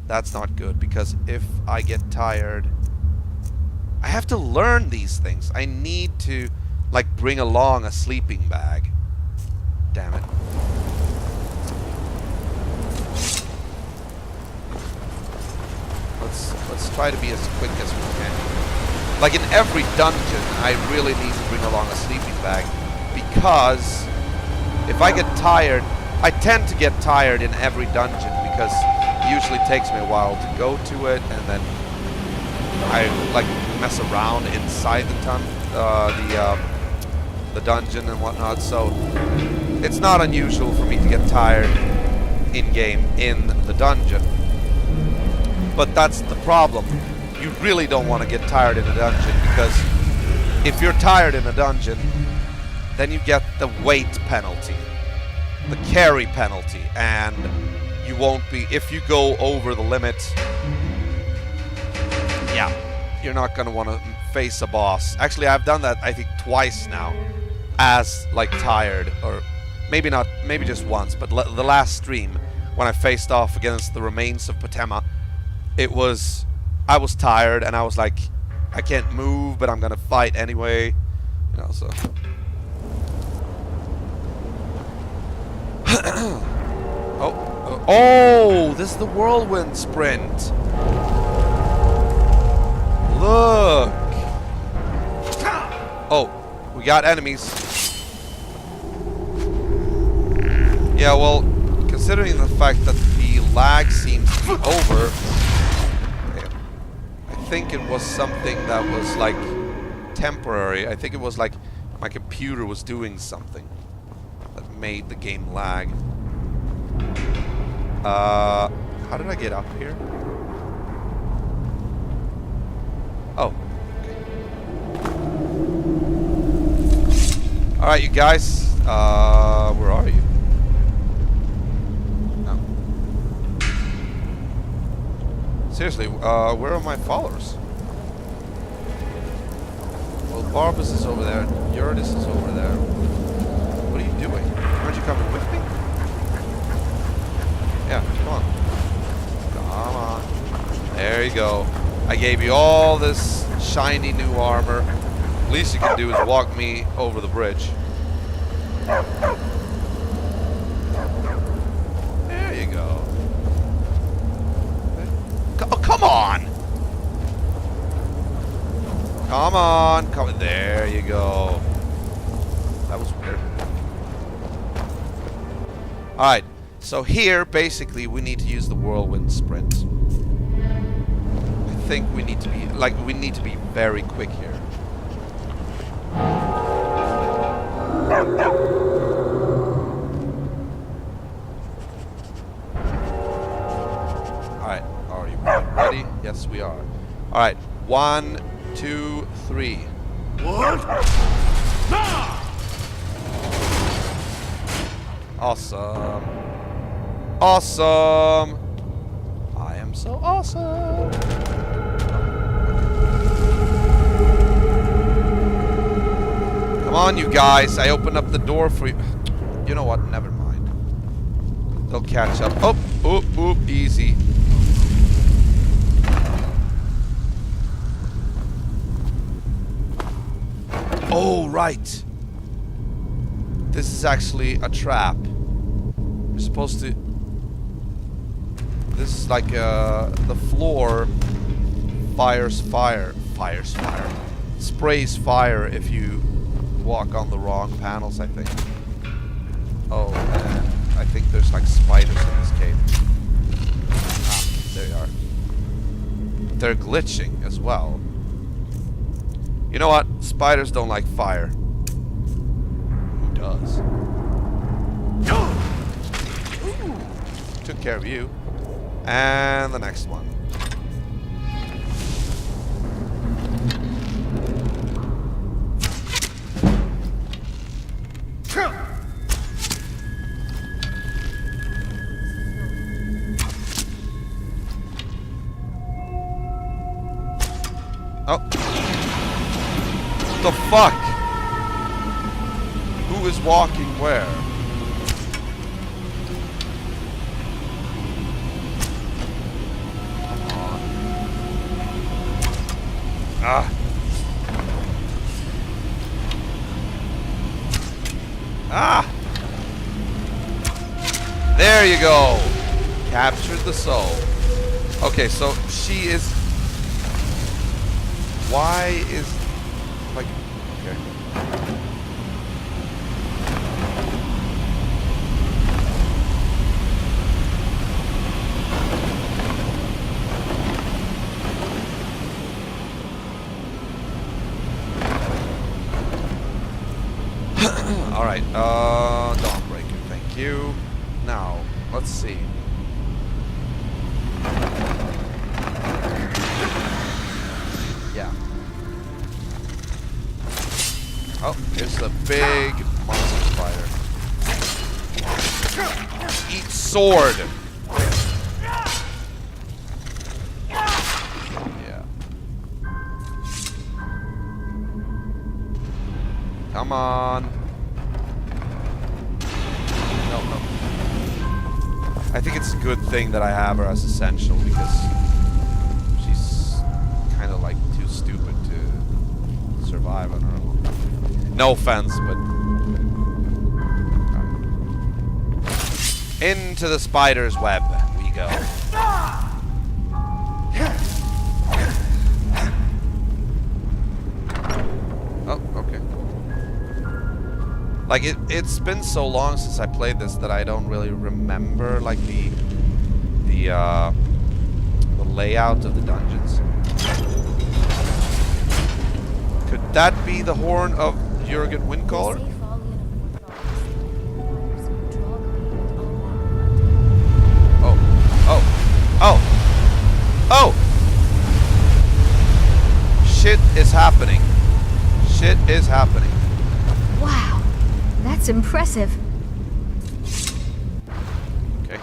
That's not good, because if I get tired... I have to learn these things. I need to, like, bring along a sleeping bag. Damn it. Let's try to be as quick as we can. Like in every dungeon, I really need to bring along a sleeping bag, because if I get tired, I tend to get tired in every dungeon, because it usually takes me a while to go to it, and then I like mess around inside the dungeon and whatnot. So it's not unusual for me to get tired in game in the dungeon. But that's the problem. You really don't want to get tired in a dungeon, because if you're tired in a dungeon, then you get the weight penalty, the carry penalty, and you won't be, if you go over the limit, yeah, you're not going to want to face a boss. Actually, I've done that, I think, twice now, as, like, tired, or maybe not, maybe just once, but the last stream, when I faced off against the remains of Potema, it was... I was tired, and I was like, I can't move, but I'm gonna fight anyway. You know, so... Oh, this is the whirlwind sprint. Look. Oh, we got enemies. Yeah, well, considering the fact that the lag seems to be over, I think it was something that was like temporary. I think it was like my computer was doing something that made the game lag. How did I get up here? Oh. Okay. Alright, you guys. Where are you? Oh. Seriously, where are my followers? Well, Barbas is over there. Eurydice is over there. What are you doing? Aren't you coming with me? Yeah, come on. Come on. There you go. I gave you all this shiny new armor. Least you can do is walk me over the bridge. There you go. Oh, come on! Come on, come. There you go. That was weird. Alright, so here, basically, we need to use the whirlwind sprint. I think we need to be, we need to be very quick here. Alright, are you ready? Yes, we are. Alright, 1, 2, 3. What? Awesome. Awesome. I am so awesome. Come on, you guys. I opened up the door for you. You know what? Never mind. They'll catch up. Oh, oop, oop, easy. Oh, right. This is actually a trap. You're supposed to... This is like the floor fires fire. Fires fire. Sprays fire if you walk on the wrong panels, I think. Oh, and I think there's like spiders in this cave. Ah, there you are. They're glitching as well. You know what? Spiders don't like fire. Who does? Ooh, took care of you. And the next one. Oh. The fuck? Who is walking where? Come on. Ah. Ah. There you go. Captured the soul. Okay, so she is... Why is... Like... Okay. Alright, Dawnbreaker, thank you. Now, let's see. Yeah. Oh, here's the big monster spider. Eat sword! Yeah. Come on. No, no. I think it's a good thing that I have her as essential because she's kind of like too stupid to survive on her own. No offense, but... Into the spider's web we go. Oh, okay. Like, it's been so long since I played this that I don't really remember, like, the layout of the dungeons. Could that be the horn of Jurgen Windcaller? Oh. Oh. Oh. Oh! Shit is happening. Shit is happening. Wow, that's impressive. Okay.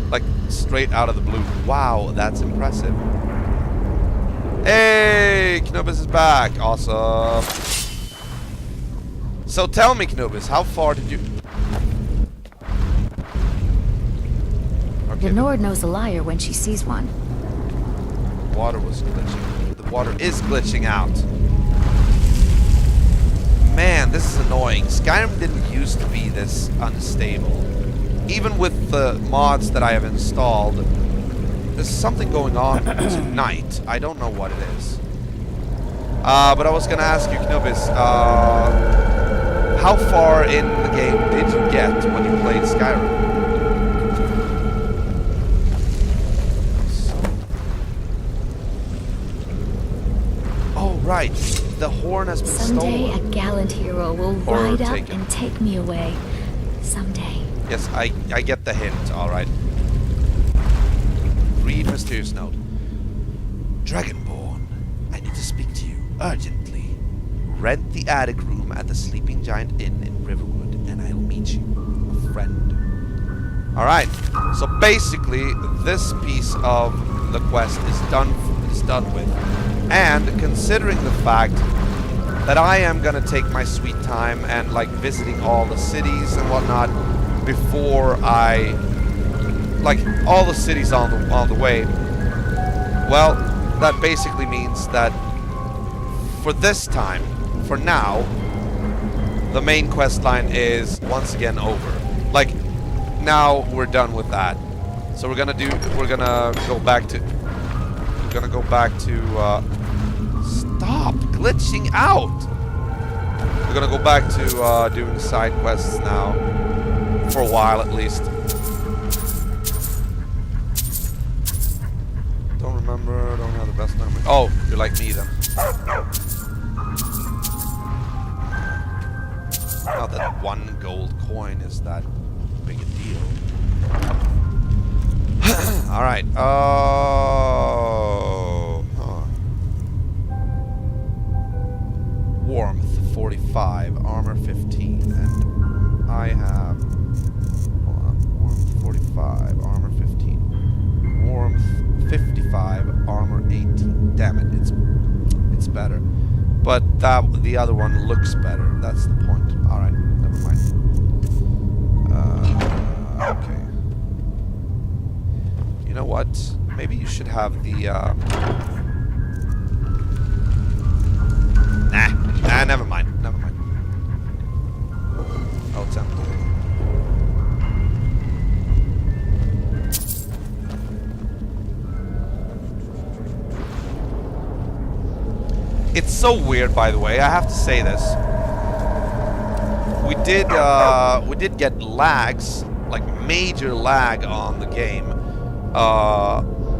Like, straight out of the blue. Wow, that's impressive. Hey, Knobus is back. Awesome. So tell me, Knobus, how far did you... Okay, The Nord knows a liar when she sees one. the water was glitching. The water is glitching out. Man, this is annoying. Skyrim didn't used to be this unstable. Even with the mods that I have installed, there's something going on tonight. I don't know what it is. But I was gonna ask you, Knobus, how far in the game did you get when you played Skyrim? Oh, right. The horn has been Someday stolen. a gallant hero will Or ride up taken. and take me away. Someday. Yes, I get the hint, alright. Read mysterious note. Dragonborn, I need to speak to you urgently. Rent the attic room at the Sleeping Giant Inn in Riverwood, and I'll meet you, a friend. Alright, so basically, this piece of the quest is done with. And considering the fact that I am gonna take my sweet time and like visiting all the cities and whatnot before I like all the cities on the way, well, that basically means that for this time, for now, the main quest line is once again over. Like, now we're done with that. So we're gonna go back to stop glitching out. We're gonna go back to doing side quests now. For a while at least. Don't remember, don't have the best memory. Oh, you're like me then. Not that 1 gold coin is that big a deal. Alright, Warmth 45, armor 15, and I have... Hold on, warmth 45, armor 15. Warmth 55, armor 18. Damn it, it's better. But the other one looks better, that's the point. Alright, never mind. Okay. You know what? Maybe you should have the, Nah, never mind. Oh, it's empty. It's so weird, by the way. I have to say this. We did get lags, like major lag on the game,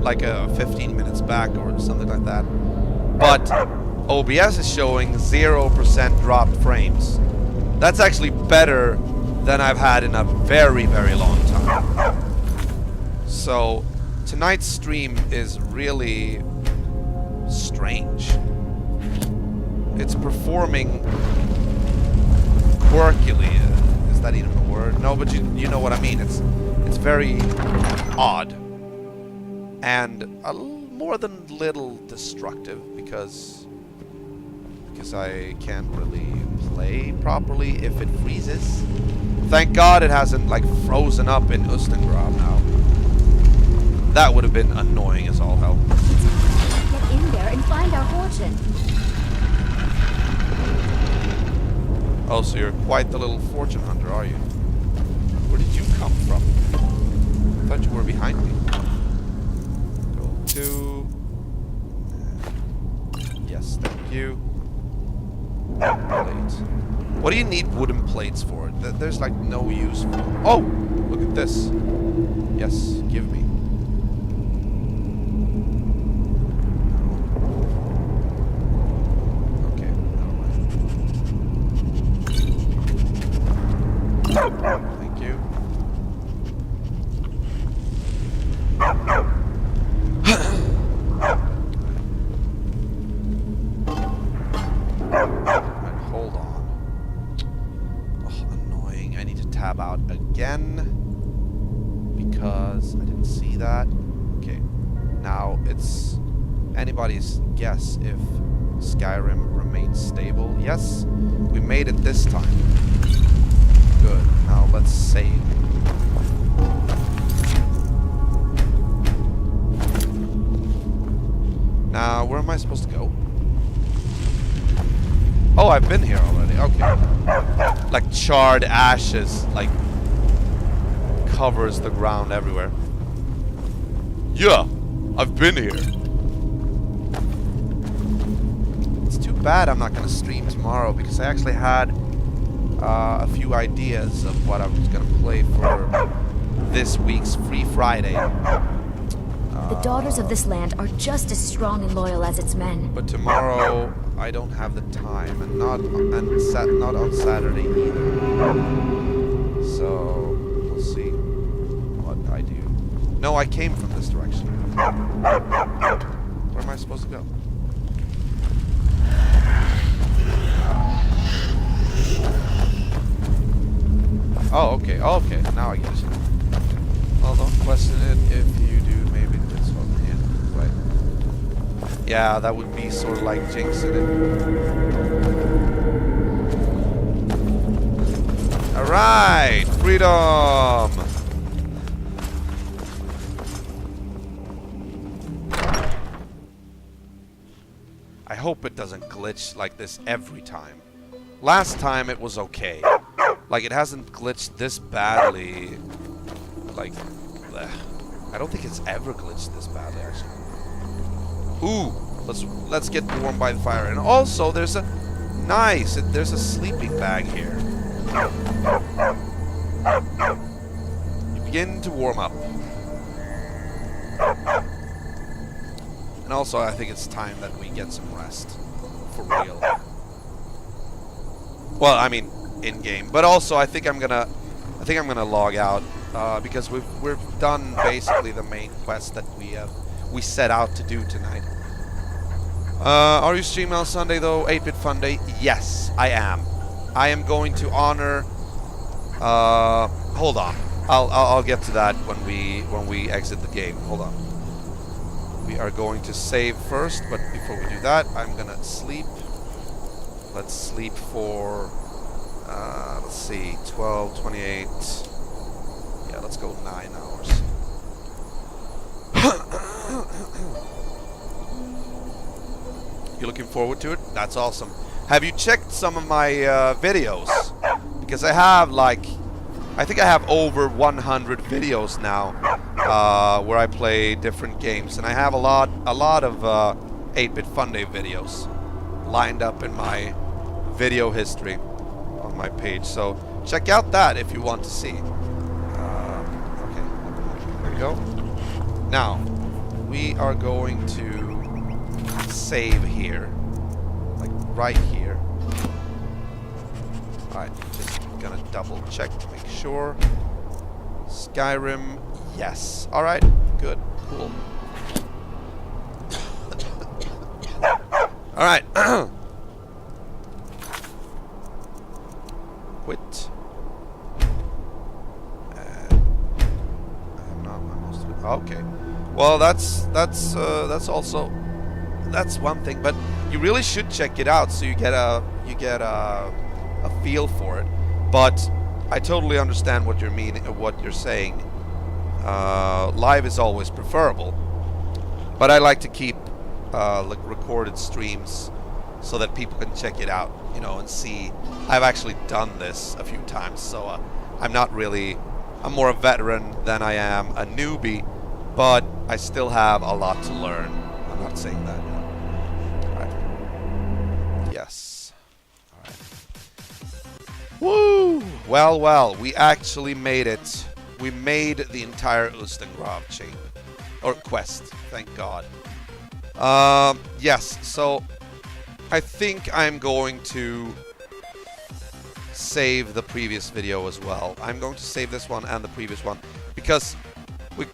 like 15 minutes back or something like that. But OBS is showing 0% dropped frames. That's actually better than I've had in a very, very long time. So tonight's stream is really strange. It's performing quirkily. Is that even a word? No, but you know what I mean. It's very odd and more than little destructive because I can't really play properly if it freezes. Thank God it hasn't like frozen up in Ustengrav now. That would have been annoying as all hell. Get in there and find our fortune. Oh, so you're quite the little fortune hunter, are you? Where did you come from? I thought you were behind me. Go to... Yes, thank you. Plate. What do you need wooden plates for? There's like no use for them. Oh! Look at this. Yes, give me. Okay, never mind. Thank you. Hold on. Oh, annoying. I need to tab out again because I didn't see that. Okay, now it's anybody's guess if Skyrim remains stable. Yes, we made it this time. Good, now let's save. Now, where am I supposed to go? Oh, I've been here already. Okay. Like charred ashes, like covers the ground everywhere. Yeah, I've been here. It's too bad I'm not gonna stream tomorrow because I actually had a few ideas of what I was gonna play for this week's Free Friday. The daughters of this land are just as strong and loyal as its men. But tomorrow I don't have the time, and not on Saturday either. So we'll see what I do. No, I came from this direction. Where am I supposed to go? Oh, okay. Oh, okay. Now I get it. Well, don't question it if you do. Maybe this one. Yeah, right. Yeah, that would be sort of like jinxing it. All right, freedom. I hope it doesn't glitch like this every time. Last time it was okay. Like, it hasn't glitched this badly. Like, I don't think it's ever glitched this badly, actually. Ooh, let's get warm by the fire. And also, there's a there's a sleeping bag here. You begin to warm up. And also, I think it's time that we get some rest. For real. Well, I mean, in-game. But also, I think I'm gonna log out. Because we've done basically the main quest that we set out to do tonight. Are you streaming on Sunday though? 8-Bit Fun Day? Yes, I am. I am going to honor. Hold on. I'll get to that when we exit the game. Hold on. We are going to save first, but before we do that, I'm gonna sleep. Let's sleep for let's see, 12, 28. Yeah, let's go 9 hours. You looking forward to it? That's awesome. Have you checked some of my videos? Because I have I think I have over 100 videos now where I play different games, and I have a lot of 8-Bit Fun Day videos lined up in my video history on my page. So check out that if you want to see. Okay, there we go. Now we are going to save here, like right here. Alright, just gonna double check to make sure. Skyrim, yes. Alright, good, cool. Alright. Quit. I'm almost. Okay. Well, that's one thing, but you really should check it out so you get a feel for it. But I totally understand what you're meaning, what you're saying. Live is always preferable, but I like to keep like recorded streams so that people can check it out, you know, and see. I've actually done this a few times, so I'm more a veteran than I am a newbie, but I still have a lot to learn. I'm not saying that. Alright. Yes. Alright. Woo! Well, we actually made it. We made the entire Ustengrav chain. Or quest, thank God. Yes, so I think I'm going to save the previous video as well. I'm going to save this one and the previous one because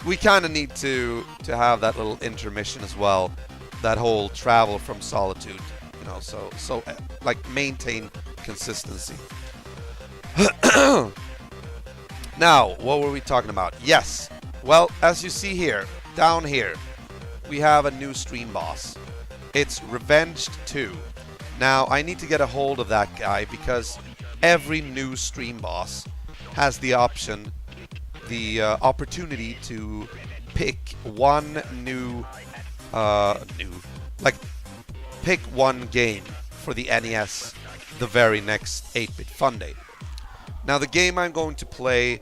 we kind of need to have that little intermission as well. That whole travel from Solitude, you know, so like maintain consistency. Now, what were we talking about? Yes, Well, as you see here, down here, we have a new stream boss. It's Revenged 2. Now, I need to get a hold of that guy because every new stream boss has the option, the opportunity to pick one pick one game for the NES the very next 8-bit Fun Day. Now, the game I'm going to play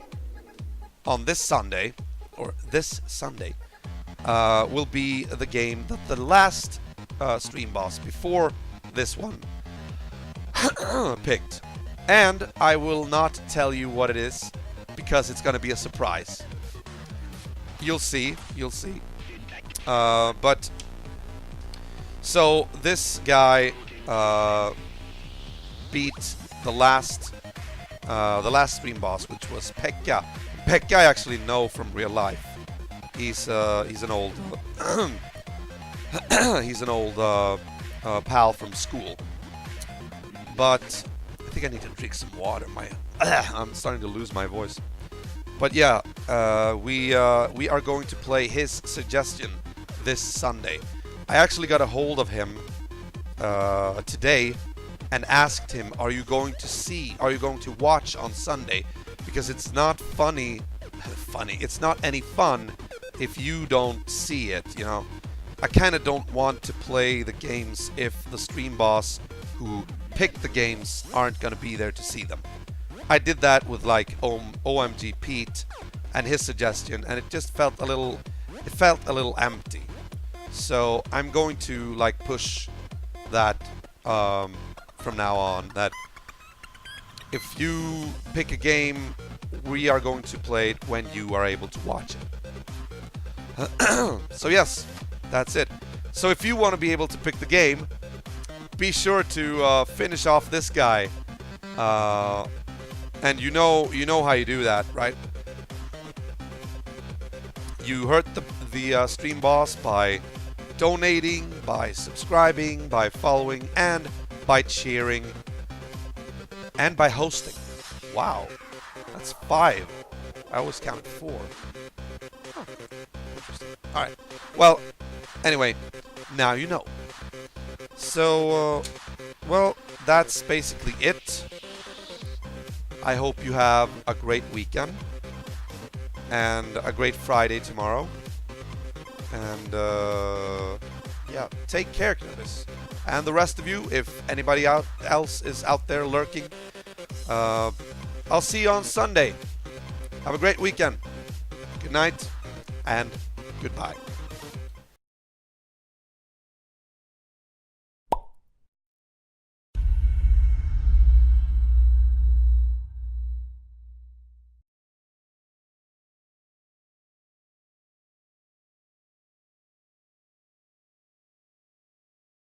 on this Sunday, will be the game that the last stream boss before this one picked. And I will not tell you what it is, because it's going to be a surprise. You'll see. But so this guy beat the last stream boss, which was Pekka. Pekka I actually know from real life. He's an old pal from school. But I think I need to drink some water. I'm starting to lose my voice. But yeah, we are going to play his suggestion this Sunday. I actually got a hold of him today and asked him, are you going to watch on Sunday? Because it's not it's not any fun if you don't see it, you know. I kind of don't want to play the games if the stream boss who picked the games aren't going to be there to see them. I did that with like OMG Pete and his suggestion, and it just felt a little empty. So I'm going to like push that from now on, that if you pick a game, we are going to play it when you are able to watch it. So yes, that's it. So if you want to be able to pick the game, be sure to finish off this guy. And you know how you do that, right? You hurt the stream boss by donating, by subscribing, by following, and by cheering, and by hosting. Wow, that's 5. I always counted 4. Huh. Interesting. All right. Well, anyway, now you know. So, well, that's basically it. I hope you have a great weekend and a great Friday tomorrow. And yeah, take care, Knubbis. And the rest of you, if anybody else is out there lurking, I'll see you on Sunday. Have a great weekend. Good night and goodbye.